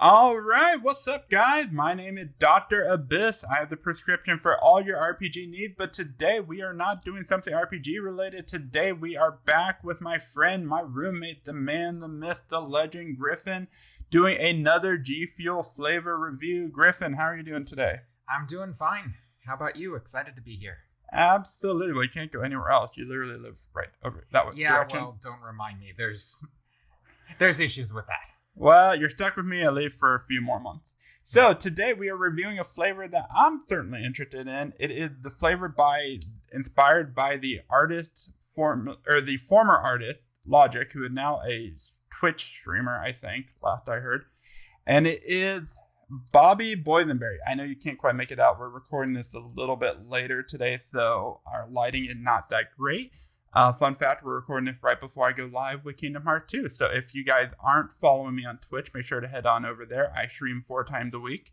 All right, what's up, guys? My name is Dr. Abyss. I have the prescription for all your RPG needs, but today we are not doing something RPG related. Today we are back with my friend, my roommate, the man, the myth, the legend, Gryphon, doing another Gfuel flavor review. Gryphon, how are you doing today? I'm doing fine. How about you? Excited to be here. Absolutely. Well, you can't go anywhere else. You literally live right over that way. Yeah, well, don't remind me. There's issues with that. Well, you're stuck with me at least for a few more months. So today we are reviewing a flavor that I'm certainly interested in. It is the flavor inspired by the former artist Logic, who is now a Twitch streamer, I think, last I heard. And it is Bobbyboysenberry. I know you can't quite make it out. We're recording this a little bit later today, so our lighting is not that great. Fun fact, we're recording this right before I go live with Kingdom Hearts 2. So if you guys aren't following me on Twitch, make sure to head on over there. I stream 4 times a week.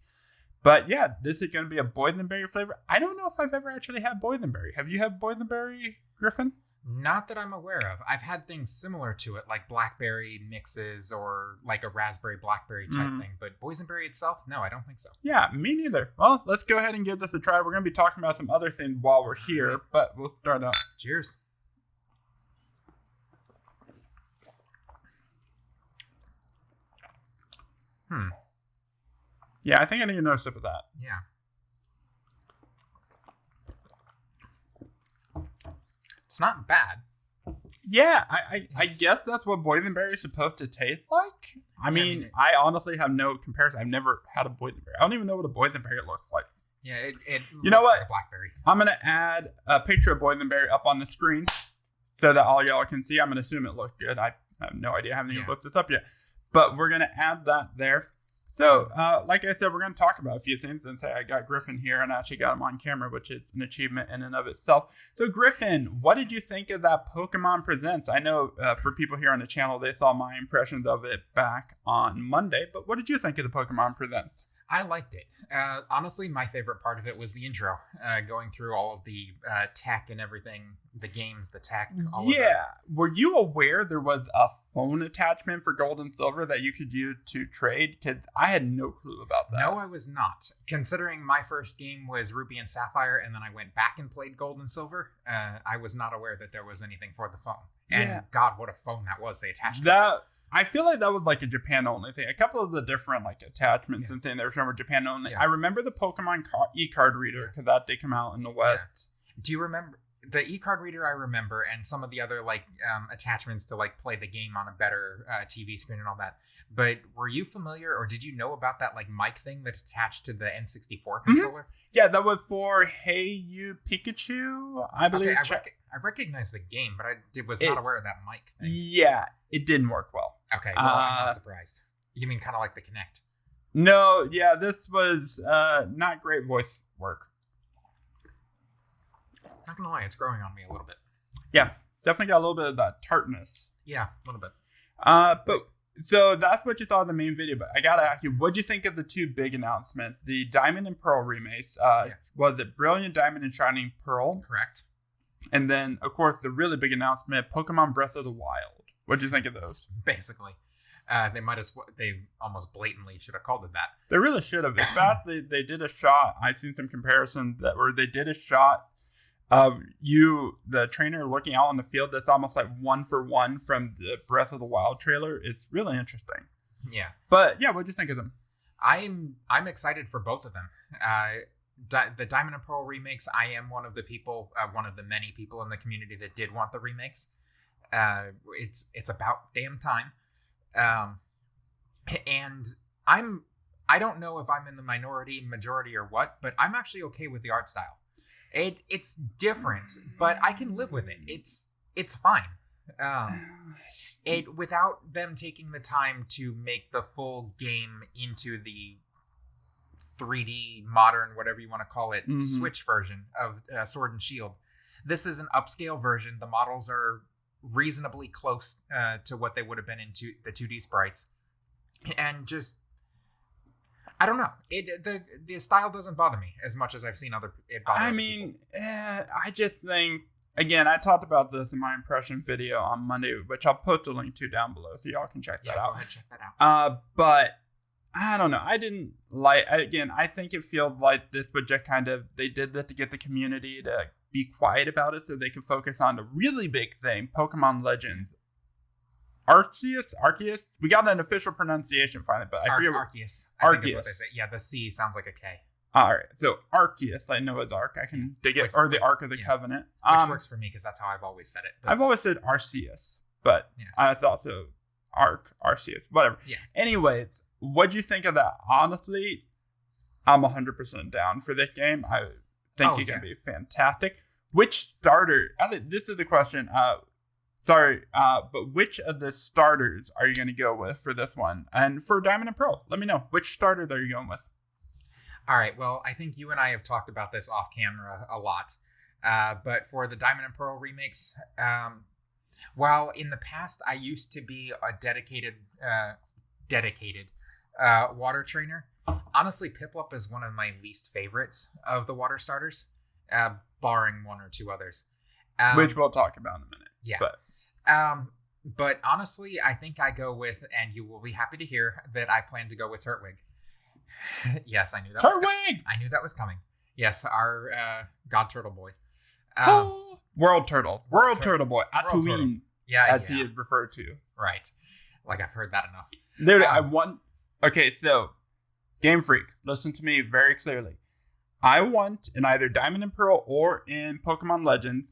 But yeah, this is going to be a boysenberry flavor. I don't know if I've ever actually had boysenberry. Have you had boysenberry, Gryphon? Not that I'm aware of. I've had things similar to it, like blackberry mixes or like a raspberry blackberry type thing. But boysenberry itself, no, I don't think so. Yeah, me neither. Well, let's go ahead and give this a try. We're going to be talking about some other things while we're here, but we'll start out. Cheers. Yeah, I think I need another sip of that. Yeah. It's not bad. Yeah, I guess that's what boysenberry is supposed to taste like. I mean, I honestly have no comparison. I've never had a boysenberry. I don't even know what a boysenberry looks like. Yeah, it you know what? Like a blackberry. I'm going to add a picture of boysenberry up on the screen so that all y'all can see. I'm going to assume it looks good. I have no idea. I haven't even looked this up yet. But we're going to add that there. So, like I said, we're going to talk about a few things. And say I got Gryphon here and I actually got him on camera, which is an achievement in and of itself. So, Gryphon, what did you think of that Pokemon Presents? I know for people here on the channel, they saw my impressions of it back on Monday. But what did you think of the Pokemon Presents? I liked it. Honestly, my favorite part of it was the intro, going through all of the tech and everything, the games, the tech, all of that. Were you aware there was a phone attachment for Gold and Silver that you could use to trade? Because I had no clue about that. No, I was not. Considering my first game was Ruby and Sapphire, and then I went back and played Gold and Silver, I was not aware that there was anything for the phone. And God, what a phone that was they attached to it. I feel like that was like a Japan-only thing. A couple of the different like attachments and things that were Japan-only. I remember the Pokemon e-card reader because that did come out in the West. Yeah. Do you remember the e-card reader? I remember, and some of the other like attachments to like play the game on a better TV screen and all that. But were you familiar, or did you know about that like mic thing that's attached to the N64 controller? Yeah, that was for Hey You Pikachu, I believe. Okay, I recognize the game, but I was not aware of that mic thing. Yeah, it didn't work well. Okay, well, I'm not surprised. You mean kind of like the Kinect? No, yeah, this was not great voice work. Not gonna lie, it's growing on me a little bit. Yeah, definitely got a little bit of that tartness. Yeah, a little bit. But so that's what you saw in the main video. But I gotta ask you, what'd you think of the two big announcements? The Diamond and Pearl remakes. Was it Brilliant Diamond and Shining Pearl? Correct. And then, of course, the really big announcement, Pokemon Breath of the Wild. What'd you think of those? Basically, they almost blatantly should have called it that. They really should have. In fact, they did a shot. I've seen some comparisons where they did a shot of the trainer, looking out on the field. That's almost like 1-for-1 from the Breath of the Wild trailer. It's really interesting. Yeah. But yeah, what'd you think of them? I'm excited for both of them. The Diamond and Pearl remakes, I am one of the many people in the community that did want the remakes. It's about damn time. And I don't know if I'm in the majority or what, but I'm actually okay with the art style. It's different, but I can live with it. It's fine. Without them taking the time to make the full game into the 3D modern, whatever you want to call it, Switch version of Sword and Shield. This is an upscale version. The models are reasonably close to what they would have been in the 2D sprites, and just I don't know. The style doesn't bother me as much as I've seen it bother. I mean, I just think, again, I talked about this in my impression video on Monday, which I'll post a link to down below so y'all can check that out. Go ahead, check that out. But I don't know. I didn't like. Again, I think it feels like this was just kind of they did this to get the community to be quiet about it so they can focus on the really big thing, Pokemon Legends. Arceus. We got an official pronunciation finally, but I forget. Arceus. I think is what they say. Yeah, the C sounds like a K. All right, so Arceus. I know it's Arc. I can dig it, or the Arc of the Covenant, which works for me because that's how I've always said it. But... I've always said Arceus, but I thought so. Arceus, whatever. Yeah. Anyways, what'd you think of that? Honestly, I'm 100% down for this game. I think it's gonna be fantastic. Which starter? This is the question. But which of the starters are you going to go with for this one? And for Diamond and Pearl, let me know. Which starter are you going with? All right. Well, I think you and I have talked about this off camera a lot. But for the Diamond and Pearl remakes, while in the past I used to be a dedicated water trainer, honestly, Piplup is one of my least favorites of the water starters, barring one or two others. Which we'll talk about in a minute. Yeah. But honestly, I think I go with, and you will be happy to hear that I plan to go with Turtwig. Yes, I knew that was coming. I knew that was coming. Yes, our God Turtle Boy. World Turtle Boy. Tatooine. Yeah, as he is referred to. Right. Like I've heard that enough. Dude, Okay, so Game Freak, listen to me very clearly. I want in either Diamond and Pearl or in Pokemon Legends,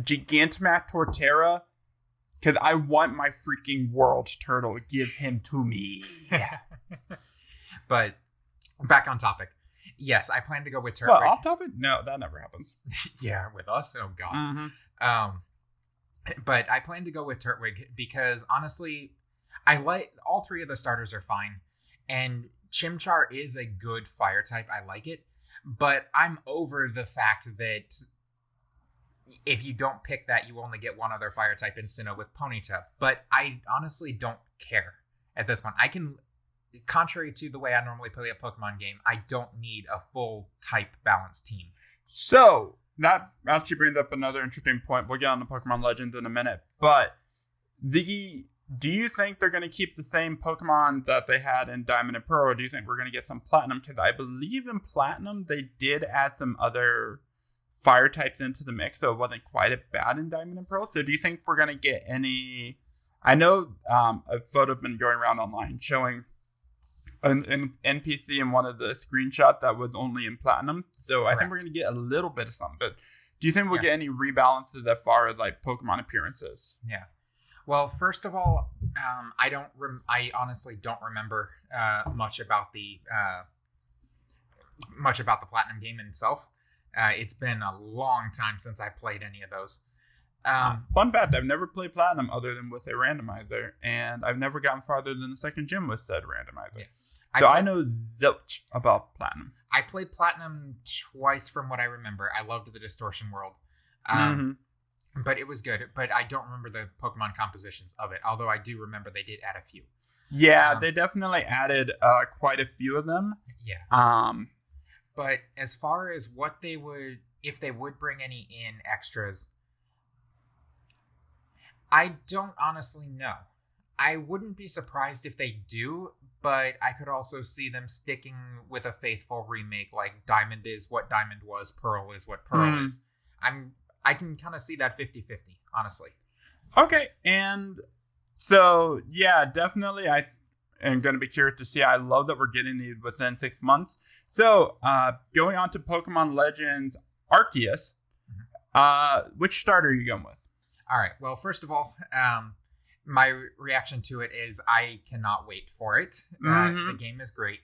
Gigantamax Torterra, because I want my freaking World Turtle. Give him to me. Yeah. But back on topic. Yes, I plan to go with Turtwig. Well, off topic? No, that never happens. Yeah, with us? Oh, God. Mm-hmm. But I plan to go with Turtwig because, honestly, I like... All three of the starters are fine. And Chimchar is a good fire type. I like it. But I'm over the fact that if you don't pick that, you only get one other fire type in Sinnoh with Ponyta. But I honestly don't care at this point. I can... Contrary to the way I normally play a Pokemon game, I don't need a full type balanced team. So, that actually brings up another interesting point. We'll get on to Pokemon Legends in a minute. But, do you think they're going to keep the same Pokemon that they had in Diamond and Pearl, or do you think we're going to get some Platinum? Because I believe in Platinum, they did add some other fire types into the mix, so it wasn't quite as bad in Diamond and Pearl. So, do you think we're going to get any... I know a photo has been going around online showing an NPC in one of the screenshots that was only in Platinum. So correct. I think we're going to get a little bit of something. But do you think we'll get any rebalances as far as like Pokemon appearances? Yeah. Well, first of all, I honestly don't remember much about the Platinum game itself. It's been a long time since I played any of those. Fun fact, I've never played Platinum other than with a randomizer, and I've never gotten farther than the second gym with said randomizer. Yeah. So I know zilch about Platinum. I played Platinum twice from what I remember. I loved the Distortion World. But it was good. But I don't remember the Pokemon compositions of it, although I do remember they did add a few. Yeah, they definitely added quite a few of them. Yeah. But as far as what they would, if they would bring any in extras, I don't honestly know. I wouldn't be surprised if they do, but I could also see them sticking with a faithful remake, like Diamond is what Diamond was, Pearl is what Pearl is. I can kind of see that 50-50, honestly. Okay, and so, yeah, definitely I am going to be curious to see. I love that we're getting these within 6 months. So, going on to Pokemon Legends Arceus, which starter are you going with? All right. Well, first of all, my reaction to it is I cannot wait for it. The game is great.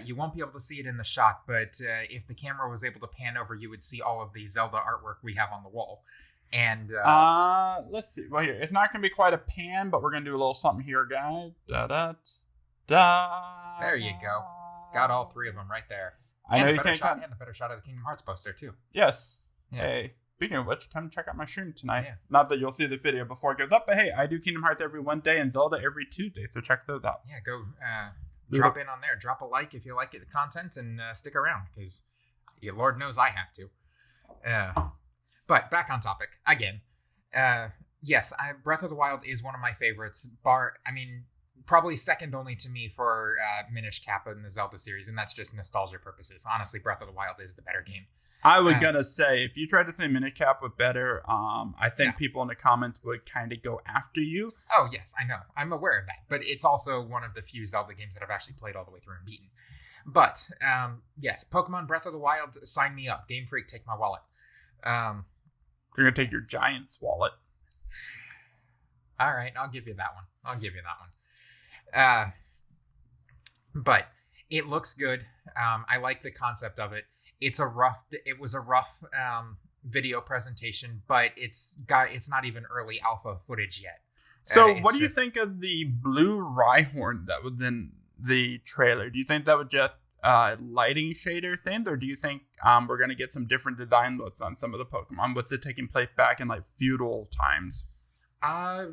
You won't be able to see it in the shot, but if the camera was able to pan over, you would see all of the Zelda artwork we have on the wall. And let's see. Well, here it's not going to be quite a pan, but we're going to do a little something here, guys. Da da da. There you go. Got all three of them right there. I know you can't. And a better shot of the Kingdom Hearts poster too. Yes. Yeah. Hey. Speaking of which, time to check out my stream tonight. Yeah. Not that you'll see the video before it goes up, but hey, I do Kingdom Hearts every Wednesday and Zelda every Tuesday, so check those out. Yeah, go drop in on there. Drop a like if you like the content and stick around, because Lord knows I have to. But back on topic again. Yes, Breath of the Wild is one of my favorites. probably second only to me for Minish Kappa in the Zelda series, and that's just nostalgia purposes. Honestly, Breath of the Wild is the better game. I was gonna say, if you tried to say Minicap was better, I think people in the comments would kind of go after you. Oh yes, I know, I'm aware of that, but it's also one of the few Zelda games that I've actually played all the way through and beaten. But yes, Pokemon Breath of the Wild, sign me up. Game Freak, take my wallet. They're gonna take your Giant's wallet. All right, I'll give you that one. But it looks good. I like the concept of it. It was a rough video presentation, but it's not even early alpha footage yet. So what do you think of the blue Rhyhorn that was in the trailer? Do you think that was just lighting shader thing, or do you think we're going to get some different design looks on some of the Pokemon with it taking place back in like feudal times? I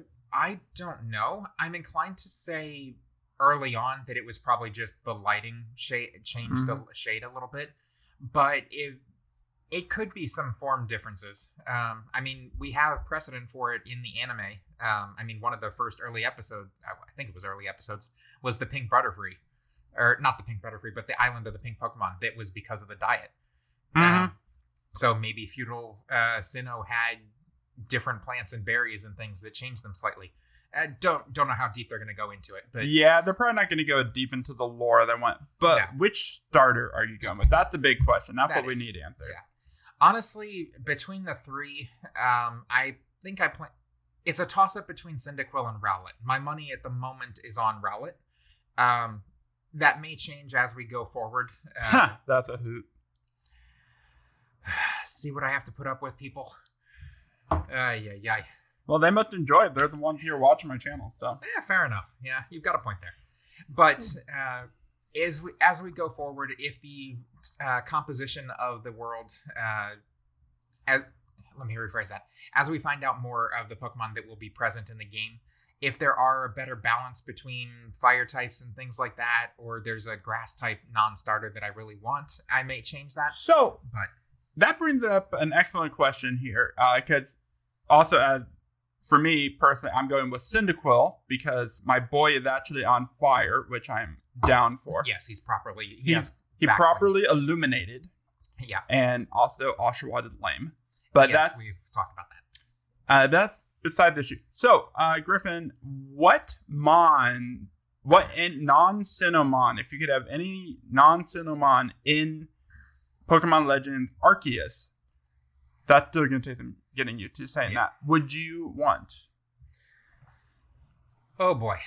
don't know. I'm inclined to say early on that it was probably just the lighting changed the shade a little bit. But it could be some form differences. I mean, we have precedent for it in the anime. I mean, one of the first early episodes, I think it was early episodes, was the Pink Butterfree. Or not the Pink Butterfree, but the Island of the Pink Pokemon. That was because of the diet. So maybe feudal Sinnoh had different plants and berries and things that changed them slightly. Don't know how deep they're going to go into it, but yeah, they're probably not going to go deep into the lore they want. But which starter are you going with? That's the big question. That's what we need to answer. Yeah, honestly, between the three, I think it's a toss up between Cyndaquil and Rowlet. My money at the moment is on Rowlet. That may change as we go forward. That's a hoot. See what I have to put up with, people. Yeah. Well, they must enjoy it. They're the ones here watching my channel, so yeah, fair enough. Yeah, you've got a point there. But as we go forward, if the composition of the world, let me rephrase that. As we find out more of the Pokemon that will be present in the game, if there are a better balance between fire types and things like that, or there's a grass type non-starter that I really want, I may change that. So, but that brings up an excellent question here, because also for me personally, I'm going with Cyndaquil because my boy is actually on fire, which I'm down for. Yes, he's properly illuminated. Yeah, and also Oshawott is lame. But yes, we've talked about that. That's beside the issue. So, Gryphon, what non-Sinnomon, if you could have any non-Sinnomon in Pokemon Legends Arceus, that's still going to take them getting you to saying that. Would you want? Oh boy.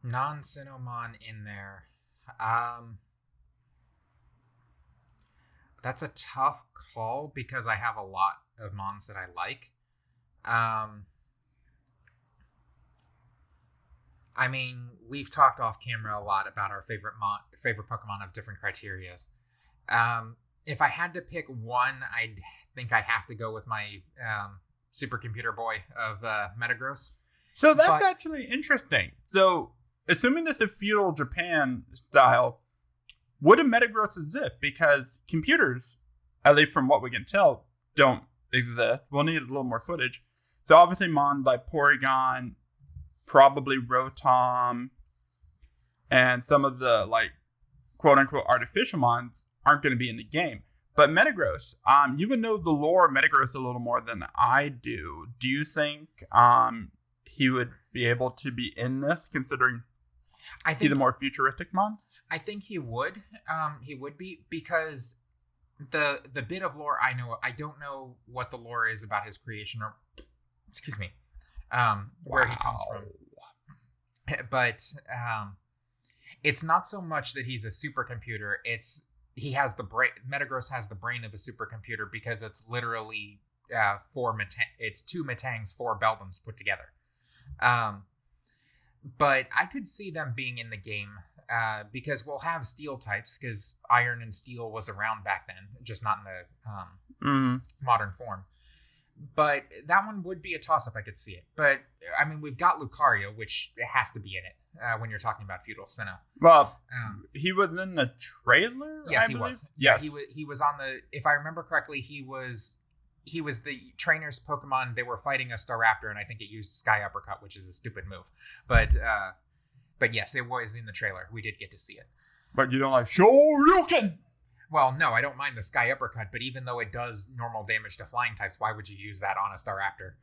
Non-Sinnomon in there. That's a tough call because I have a lot of mons that I like. I mean, we've talked off camera a lot about our favorite Pokemon of different criterias. If I had to pick one, I think I have to go with my supercomputer boy of Metagross. So that's actually interesting. So, assuming this is feudal Japan style, would a Metagross exist? Because computers, at least from what we can tell, don't exist. We'll need a little more footage. So obviously Mon like Porygon, probably Rotom, and some of the like quote-unquote artificial Mons aren't going to be in the game. But Metagross, you would know the lore of Metagross a little more than I do. Do you think he would be able to be in this, considering he's the more futuristic Mon? I think he would. He would be, because the bit of lore I know, I don't know what the lore is about his creation, or where he comes from. But it's not so much that he's a supercomputer. He has the brain. Metagross has the brain of a supercomputer because it's literally it's two Metangs, 4 Beldums put together. But I could see them being in the game. Because we'll have steel types, because iron and steel was around back then, just not in the modern form. But that one would be a toss-up. I could see it. But, I mean, we've got Lucario, which has to be in it when you're talking about feudal Sinnoh. Well, he was in the trailer, yes, he was. Yes. Yeah, he was on the... If I remember correctly, he was he was the trainer's Pokemon. They were fighting a Staraptor, and I think it used Sky Uppercut, which is a stupid move. But yes, it was in the trailer. We did get to see it. But you don't like Shoryuken? Well, no, I don't mind the Sky Uppercut, but even though it does normal damage to flying types, why would you use that on a Staraptor?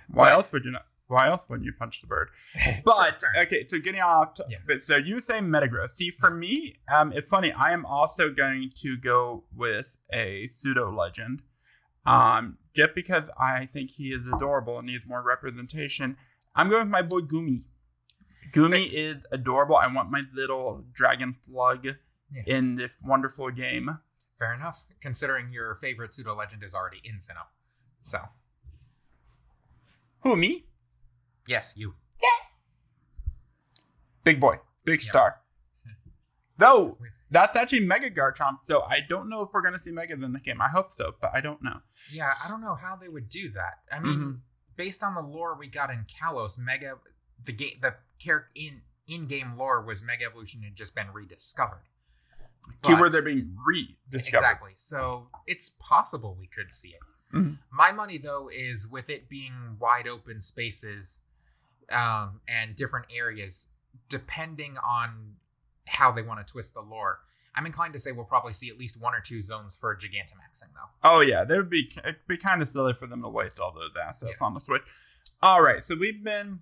Why else would you not? Why else wouldn't you punch the bird? But, okay, so getting off, so you say Metagross. See, for me, it's funny, I am also going to go with a pseudo-legend. Just because I think he is adorable and needs more representation. I'm going with my boy Gumi. Gumi is adorable. I want my little dragon slug in this wonderful game. Fair enough, considering your favorite pseudo-legend is already in Sinnoh. So. Who, me? Yes, you. Yeah. Big boy. Big star. Though, that's actually Mega Garchomp, so I don't know if we're going to see Megas in the game. I hope so, but I don't know. Yeah, I don't know how they would do that. I mean, based on the lore we got in Kalos, the character in-game lore was Mega Evolution had just been rediscovered. Keyword, they're being rediscovered. Exactly. So it's possible we could see it. My money, though, is with it being wide open spaces and different areas, depending on how they want to twist the lore. I'm inclined to say we'll probably see at least 1 or 2 zones for Gigantamaxing, though. Oh, yeah. It'd be kind of silly for them to waste all those assets on the Switch. All right. So we've been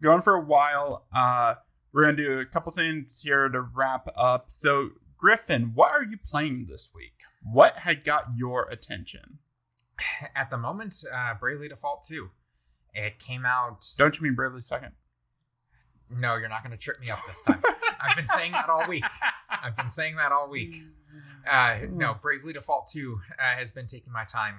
going for a while. We're going to do a couple things here to wrap up. So, Gryphon, what are you playing this week? What had got your attention? At the moment, Bravely Default 2. It came out... Don't you mean Bravely Second? No, you're not going to trip me up this time. I've been saying that all week. No, Bravely Default 2 has been taking my time.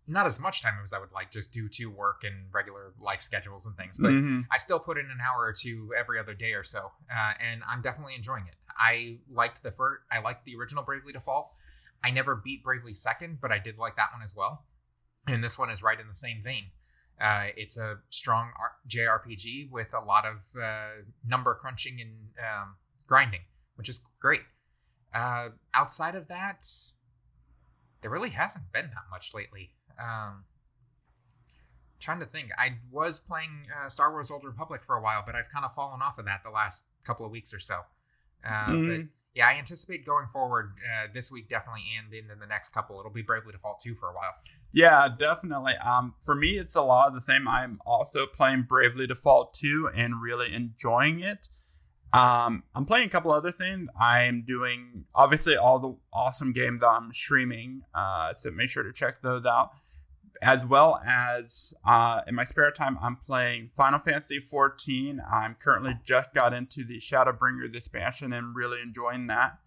Not as much time as I would like, just due to work and regular life schedules and things. But I still put in an hour or two every other day or so. And I'm definitely enjoying it. I liked the original Bravely Default. I never beat Bravely Second, but I did like that one as well. And this one is right in the same vein. It's a strong JRPG with a lot of number crunching and grinding, which is great. Outside of that, there really hasn't been that much lately. Trying to think. I was playing Star Wars Old Republic for a while, but I've kind of fallen off of that the last couple of weeks or so. But yeah, I anticipate going forward this week definitely, and in the next couple, it'll be Bravely Default 2 for a while. Yeah, definitely. For me, it's a lot of the same. I'm also playing Bravely Default 2 and really enjoying it. I'm playing a couple other things. I'm doing, obviously, all the awesome games that I'm streaming, so make sure to check those out. As well as, in my spare time, I'm playing Final Fantasy XIV. I'm currently just got into the Shadowbringers expansion and really enjoying that.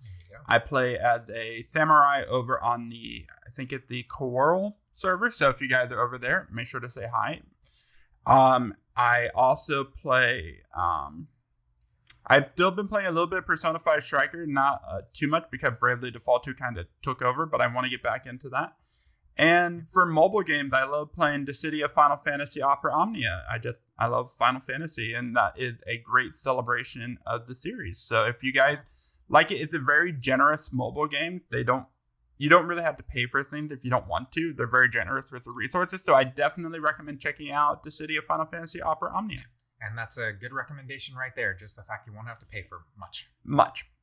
I play as a samurai over on the, I think it's the Coral server. So if you guys are over there, make sure to say hi. I also play, I've still been playing a little bit of Persona 5 Striker, not too much because Bravely Default 2 kind of took over, but I want to get back into that. And for mobile games, I love playing the City of Final Fantasy Opera Omnia. I love Final Fantasy, and that is a great celebration of the series. So if you guys like it, it's a very generous mobile game. You don't really have to pay for things if you don't want to. They're very generous with the resources. So I definitely recommend checking out the City of Final Fantasy Opera Omnia. And that's a good recommendation right there. Just the fact you won't have to pay for much.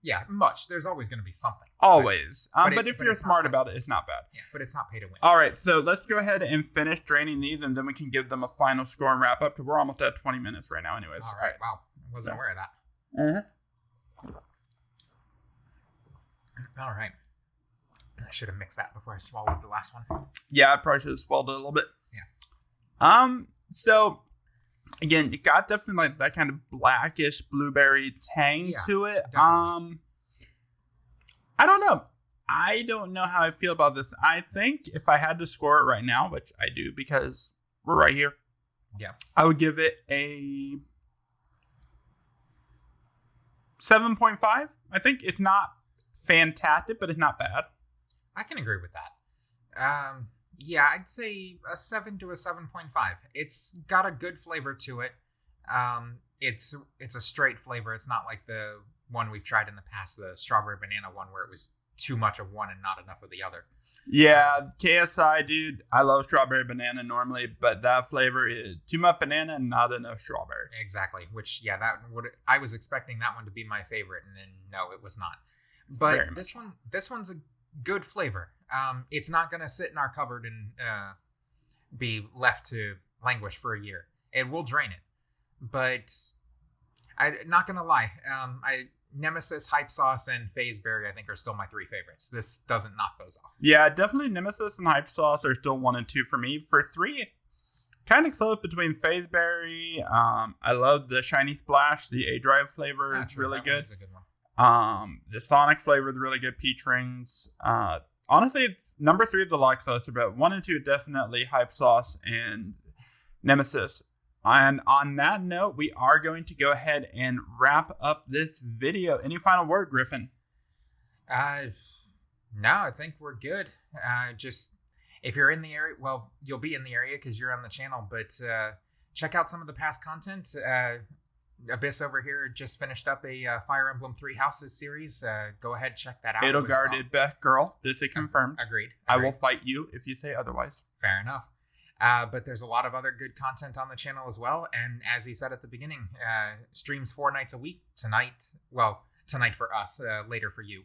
Yeah, much. There's always going to be something. Always. But if you're smart about it, it's not bad. Yeah, but it's not pay to win. All right, so let's go ahead and finish draining these, and then we can give them a final score and wrap up, because we're almost at 20 minutes right now anyways. All right, wow. I wasn't aware of that. All right. I should have mixed that before I swallowed the last one. Yeah, I probably should have swallowed it a little bit. Yeah. So... Again, you got definitely like that kind of blackish blueberry tang to it. Definitely. I don't know. I don't know how I feel about this. I think if I had to score it right now, which I do because we're right here. Yeah. I would give it a 7.5. I think it's not fantastic, but it's not bad. I can agree with that. Yeah, I'd say a 7 to a 7.5. It's got a good flavor to it. It's a straight flavor. It's not like the one we've tried in the past, the strawberry banana one, where it was too much of one and not enough of the other. Yeah, KSI, dude. I love strawberry banana normally, but that flavor is too much banana and not enough strawberry. Exactly. Which, yeah, I was expecting that one to be my favorite, and then no, it was not. But this one's a good flavor. It's not gonna sit in our cupboard and be left to languish for a year. It will drain it, but I'm not gonna lie. Nemesis, Hype Sauce, and Phaseberry, I think, are still my 3 favorites. This doesn't knock those off. Yeah, definitely Nemesis and Hype Sauce are still 1 and 2 for me. For 3, kind of close between Phaseberry. I love the Shiny Splash. The A-Drive flavor is really good. That's a good one. The Sonic flavor is really good. Peach Rings. Honestly, number 3 is a lot closer, but 1 and 2 definitely Hype Sauce and Nemesis. And on that note, we are going to go ahead and wrap up this video. Any final word, Gryphon? No, I think we're good. Just if you're in the area, well, you'll be in the area because you're on the channel, but check out some of the past content. Abyss over here just finished up a Fire Emblem 3 Houses series. Go ahead, check that out. Edelgard best girl. This is confirmed. Agreed. I will fight you if you say otherwise. Fair enough. But there's a lot of other good content on the channel as well. And as he said at the beginning, streams 4 nights a week. Tonight for us, later for you.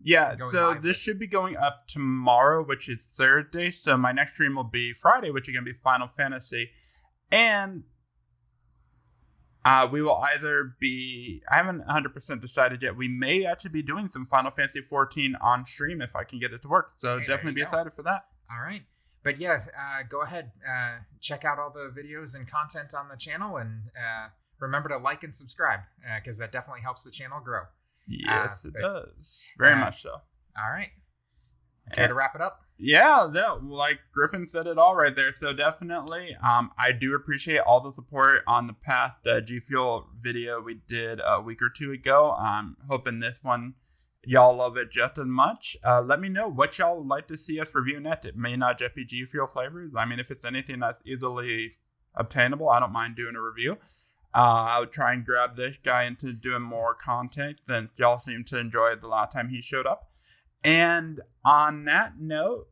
Yeah, so this should be going up tomorrow, which is Thursday. So my next stream will be Friday, which is going to be Final Fantasy. And we will either be, I haven't 100% decided yet. We may actually be doing some Final Fantasy 14 on stream if I can get it to work. So definitely be excited for that. All right. But yeah, go ahead, check out all the videos and content on the channel, and remember to like and subscribe because that definitely helps the channel grow. Yes, it does. Very much so. All right. Care to wrap it up? Yeah, like Gryphon said it all right there. So definitely, I do appreciate all the support on the past Gfuel video we did a week or 2 ago. I'm hoping this one y'all love it just as much. Let me know what y'all would like to see us review next. It may not just be Gfuel flavors. I mean, if it's anything that's easily obtainable, I don't mind doing a review. I would try and grab this guy into doing more content since y'all seem to enjoy it the last time he showed up. And on that note,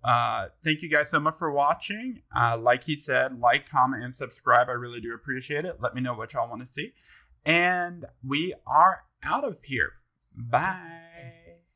thank you guys so much for watching. Like he said, like, comment, and subscribe. I really do appreciate it. Let me know what y'all want to see. And we are out of here. Bye.